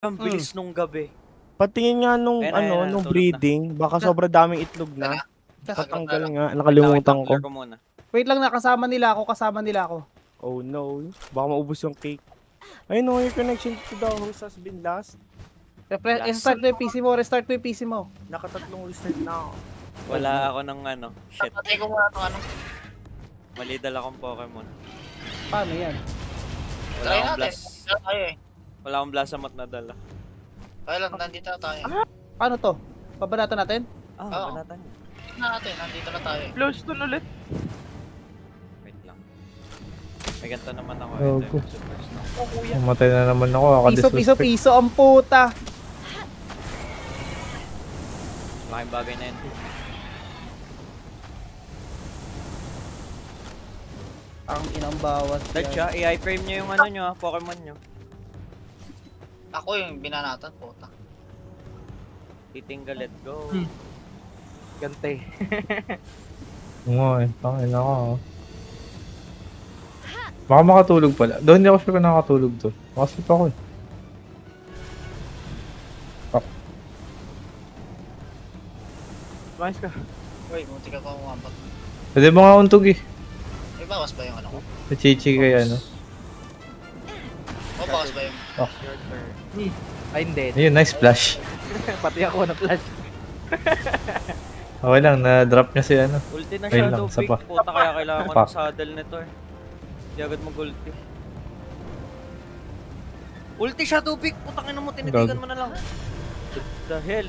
Ang bilis nung gabi. Patingin nga nung Ayan, nung tulog breeding, baka sobrang daming itlog na. Tatanggal nga, nakalimutan ko. Wait lang, kasama nila ako. Oh no, baka maubos yung cake. Ay no, your connection to the host has been lost. Restart mo yung PC mo, Nakatatlong restart na ako. Wala ako ng shit. Patay ko nga ano. Mali dala kong Pokemon. Paano yan? Wala Try akong natin. blast. Tayo eh. Wala akong Blasamot na dala. Kaya lang, nandito na tayo. Paano to? Babanatan natin? Oo. Banatan niyo. Nandito na tayo eh. Close to ulit. Wait lang. May ganito naman ako. Oh, Ito yung superstar. Mamatay na naman ako, Piso ang puta. Malaking bagay na yun. Ang inang bawas. Dad siya, i-frame niyo yung nyo, Pokemon nyo. Ako yung binanatan, puta. Titingga, let go. Gante. Oo nga eh, tangin ako. Baka makatulog pala. Doon hindi ako sure kung nakatulog to. Makasip ako eh. Nice ka. Uy, munti ka pa umampat. Pwede mo nga untog eh. May bawas ba yung ano ko? Sa chichi kaya ano. O, bawas ba yung... Your turn. Ay, hindi. Ayun, nice flash. Pati ako na flash. Okay lang, na-drop niya si ano. Ulti na Ayun siya, lang, isa Dopik. pa. Puta, kaya kailangan ko Pa. ng saddle nito eh. Hindi agad mag-ulti. Ulti siya, Dopik! Putang ina mo, tinitigan mo na lang. What the hell?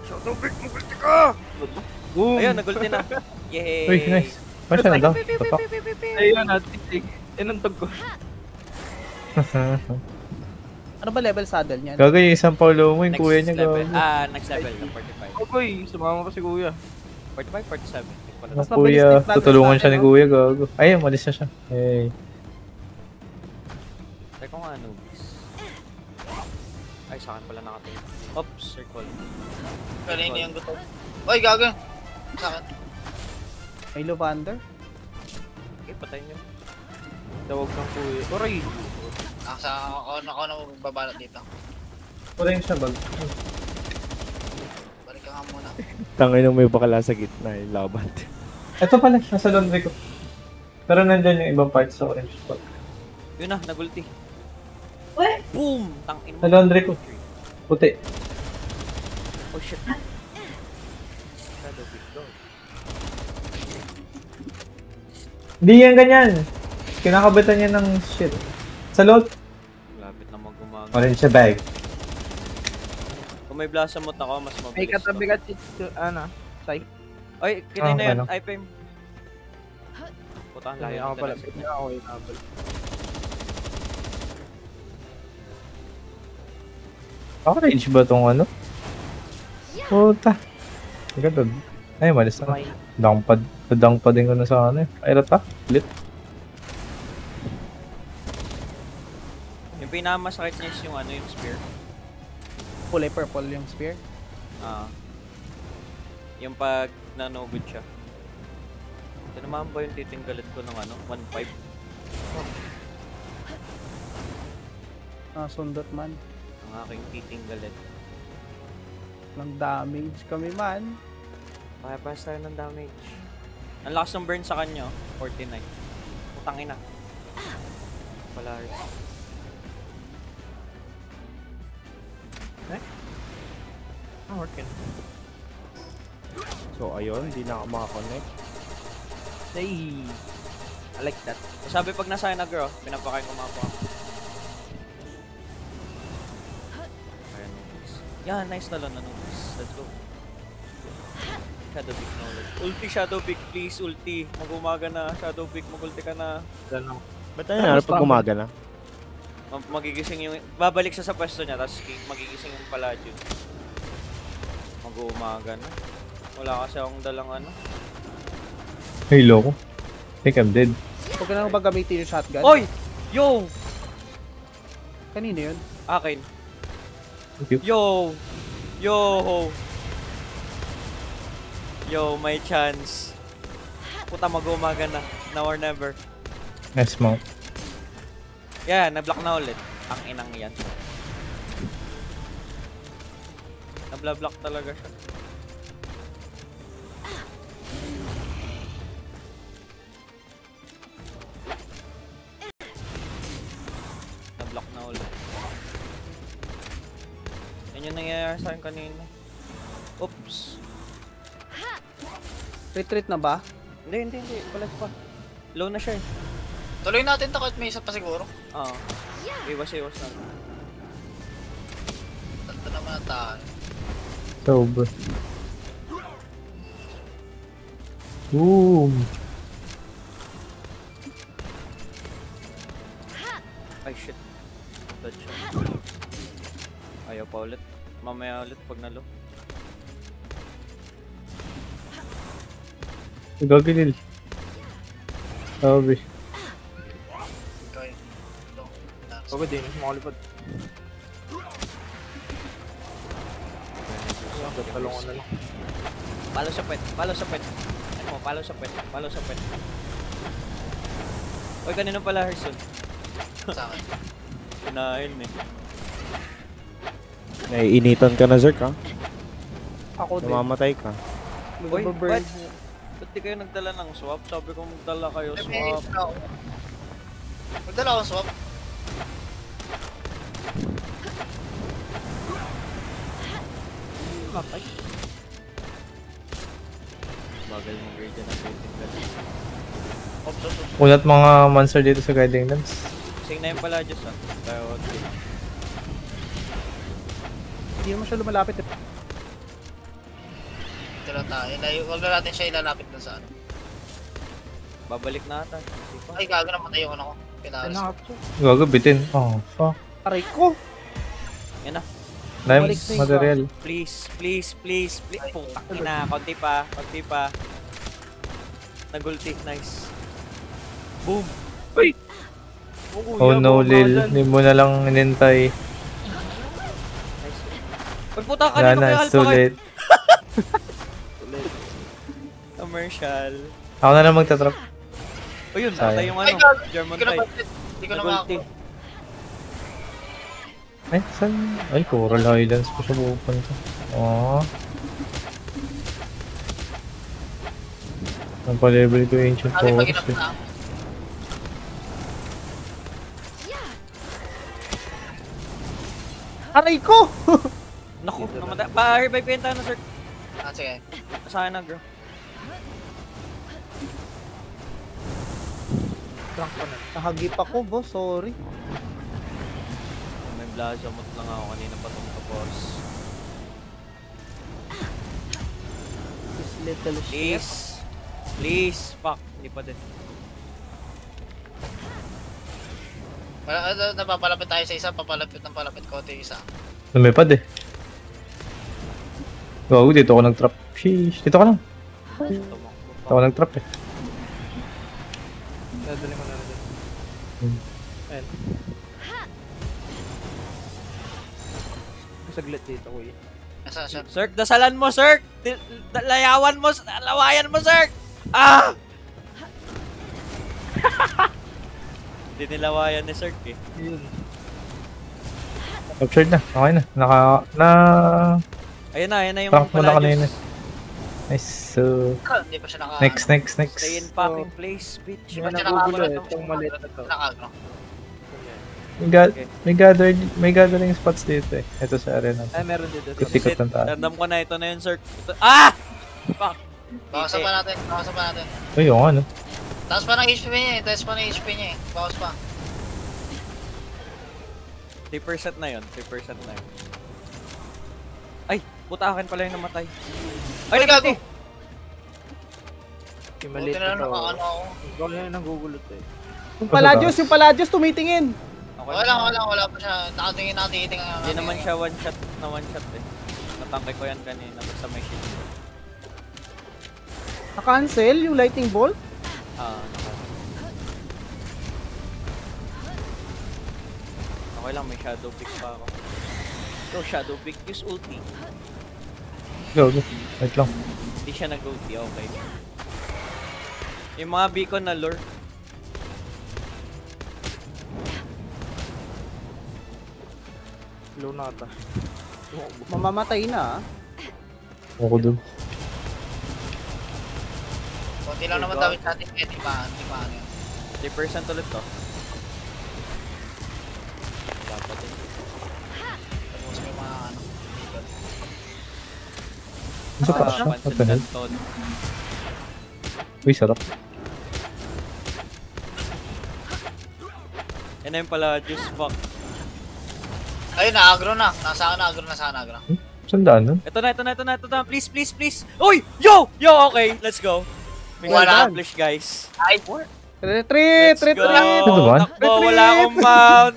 Siya, Dopik! Mag-ulti ka! Boom! Ayun, nag-ulti na. Yay! Uy, nice. Paano siya na daw? Tatak. Ayun, natisig. Inuntog ko. Ano ba level saddle niyan? Gago yung isang paulo mo, yung Next kuya niya level. gago. Next level na 45. Okoy, sumama pa si kuya. 45, 47. Ang Mas mabilis kuya, yung progress tutulungan siya natin, ni no? kuya gago. Ayun, malis na siya. Hey. Teka nga, Anubis. Ay, sa akin pala nakatingin. Oops, circle. Kanina yung gusto. Uy, gago! Sa akin. May Lovander? Okay, patayin nyo. Tawag ng kuya. Oray! Ako na magbabalot dito. Wala yung siya bag. Balik ka nga muna. Tangay nung may bakala sa gitna eh, laban. Ito pala, nasa laundry ko. Pero nandyan yung ibang parts sa orange spot. Yun na, nagulti. Boom! Tangin mo. Sa laundry ko. Puti. Oh shit. Shadow Big Dog. Hindi yan ganyan. Kinakabitan niya ng shit. Sa loob. Lapit na mag-umaga. Orange siya bag. Kung may Blasamot ako, mas mabilis May katabi to. ka ano? Sai. Ay, kinay na yun. ano? Ay, Pem. Puta, ang layo Ako ng pala. talas. Ako yung nabal. Orange ba tong ano? Puta. Ganda. Ay, malis na. Dangpad din ko na sa ano eh. Ay, rata. Lit. Yung pinakamasakit niya is yung yung spear. Kulay purple yung spear. Yung pag nanugod siya. Ito naman ba yung titinggalit ko ng 1.5? Sundot man. Ang aking titinggalit. Ng damage kami man. Pakipas tayo ng damage. Ang lakas ng burn sa kanya, 49. Putang ina. Polaris. Working. So ayun, hindi na ako makakonect. Ay! I like that. Sabi pag nasa akin na girl, pinapakain ko mga po. Ayan, Nubis. Yan, nice na lang na Nubis. Let's go. Shadow Big knowledge. Ulti Shadow Big, please, ulti. Mag-umaga na, Shadow Big, mag-ulti ka na. Ganun. Ba't ano nangyari pag umaga na? Magigising yung, babalik siya sa pwesto niya, tapos magigising yung Palladium. Mag-uumaga na. Wala kasi akong dalang Hey, loko. I think I'm dead. Huwag ka na ba gamitin yung shotgun? Oy! Yo! Kanino yun? Akin. Thank you. Yo! Yo! Yo, may chance. Puta, mag-uumaga na. Now or never. Nice mount. Yeah, na-block na ulit. Ang inang yan. Nabla-block talaga siya. Nablock na ulit. Yan yung nangyayari sa akin kanina. Oops. Retreat na ba? Hindi. Balag pa. Low na siya eh. Tuloy natin to kahit may isa pa siguro. Oo. Iwas na. Tanto naman ang tahan. Sober. Boom! Ay shit. Touch siya. Ayaw pa ulit. Mamaya ulit pag nalo. Gagilil. Sabi. Ikaw yun. Pagod din, makalipad. Talungan na lang. Palo sa pet. Ano mo, palo sa pet. Uy, kanino pala Harrison? Sa akin. Pinahin eh. Naiinitan ka na, Zerk, ha? Ako din. Namamatay ka. Uy, Nagbaburn. ba't di kayo nagdala ng swap? Sabi ko magdala kayo May swap. ako. Magdala akong swap. Ay. Bagal mong grade yan ang building ka. Oops. Unat mga monster dito sa Guiding Lands. Sing na yung pala Diyos ah. Pero okay. Hindi naman siya lumalapit eh. Ito lang tayo. Huwag na natin siya ilalapit dun sa ano. Babalik na ata. Hindi pa. Ay, gago namatay yung ano ko. Pinaras. Gago, bitin. Oh, fuck. Aray ko! Yan na. Balik Nice na yung material. Please. Putang ina. Konti pa. Nagulti. Nice. Boom. Oh no, Lil. Hindi mo na lang inintay. Nice. Uy, puta ka Wala nino na, kaya it's too late. Commercial. Ako na lang magtatrap. O yun, Sayang. nasa yung Ay, ano. gago. German Hindi ko type. napansin. Hindi ko na Nagulti. makakuha. Ay, saan? Ay, Coral Highlands pa siya pupunta. Oh. Ang pa-level ko yung Ancient Sabi pag Forest inap eh. na. Aray ko! Naku, namatay. Pa-revive yung na, sir. Ah, sige. Sa akin na, girl. Drunk pa na. Nahagip ako, boss. Sorry. May blazamot lang ako kanina pa itong tapos. This little shit. Please. Fuck. Hindi pa din. Napapalapit tayo sa isa, papalapit konti yung isa. Lumipad eh. Gago, dito ako nag-trap. Sheesh, dito ka lang. Dito ako nag-trap eh. Dadali mo na rin dyan. Ayan. Saglit dito, kuya. Nasaan siya? Sir, dasalan mo, sir! Layawan mo, lawayan mo, sir! Ah! Hindi nilawayan ni Sir eh. Yun. Captured na, okay na. Ayun na yung Prank mo na kanina. Palladius. Nice, so... Hindi pa siya naka... Next. Stay in fucking place, bitch. Hindi Ba't na siya nagugulo eh. nakakulat Itong maliit na to. Nakagno. May gathering spots dito eh. Ito sa arena. Ay, meron dito. Ikot ng taas. Random ko na, ito na yun, sir. Ah! Fuck! Bawasan pa natin. Uy, yung ano. Taas pa ng HP niya eh. Bawas pa. 3% na yun. Ay! Puta akin pala yung namatay. Ay, gago! Yung maliit Buti na na to. nakaano ako. Ikaw na yung nagugulot eh. Yung Palladius tumitingin! Wala pa siya. Nakatingin. Hindi naman siya one shot eh. Natangkay ko yan kanina sa may shield. Na-cancel yung lightning bolt? Ah, okay lang, may shadow pick pa ako. So, shadow pick, use ulti. Go. Wait lang. Hindi siya nag-ulti, okay. Yung mga beacon na lure. Low na ata. Mamamatay na ah. Ako dun. Konti lang naman damit natin kaya di ba ano yun. 3% ulit to. Dapat eh. Tapos may mga ano. Isa pa siya. What the hell? Toad. Uy, sarap. Yan na yung pala, juice fuck. Ayun, na-agro na. Nasa akin na-agro na sa akin. Sandaan nun? Ito na. Please, please, please. Uy! Yo! Okay. Let's go. May Wala. accomplish, guys. Ay, Retreat! Let's go. Retreat! Ano ba? Takbo, wala akong mount.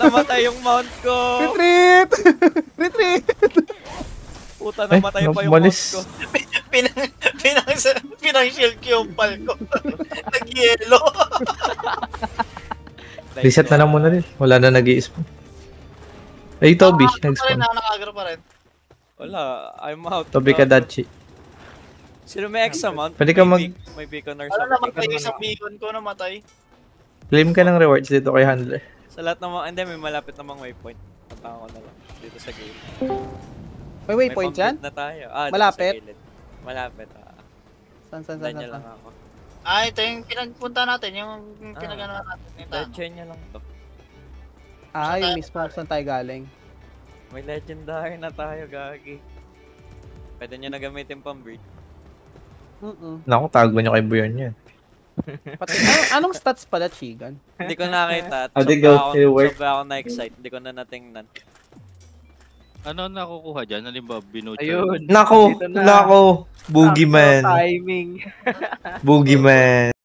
Namatay yung mount ko. Retreat! Retreat! Puta, namatay pa yung mount umalis. ko. pinang-shield ko yung pal ko. Nag-yelo. Reset na lang muna rin. Wala na nag-i-spawn. Ay, Toby. Nag-spawn. Naka-agro pa rin. Wala, I'm out. Toby Kadachi. Sino may extra mount? Pwede ka May beacon or Ano naman something. kayo isang beacon ko namatay? Claim ka ng rewards dito kay Handler. Sa lahat ng mga, hindi, may malapit namang waypoint. Punta ko na lang dito sa gilid. May waypoint yan? na tayo. Ah, Malapit? dito sa gilid. Malapit, ah. Saan? Danya lang ako. Ito yung pinagpunta natin, yung pinagano natin. Yung Dead chain niya lang to. Ah, yung mismo. Saan tayo galing? May legendary na tayo, gagi. Pwede nyo na gamitin pang breed. Naku, tago nyo kay Buyon yan. Pati, anong stats pala, Chigan? Hindi ko nakita. I think it'll work. Sobra ako na-excite. Hindi ko na natingnan. Ano nakukuha dyan? Halimbawa, binuto. Ayun. Nako! Dito na. Nako! Boogeyman. Timing. Boogeyman.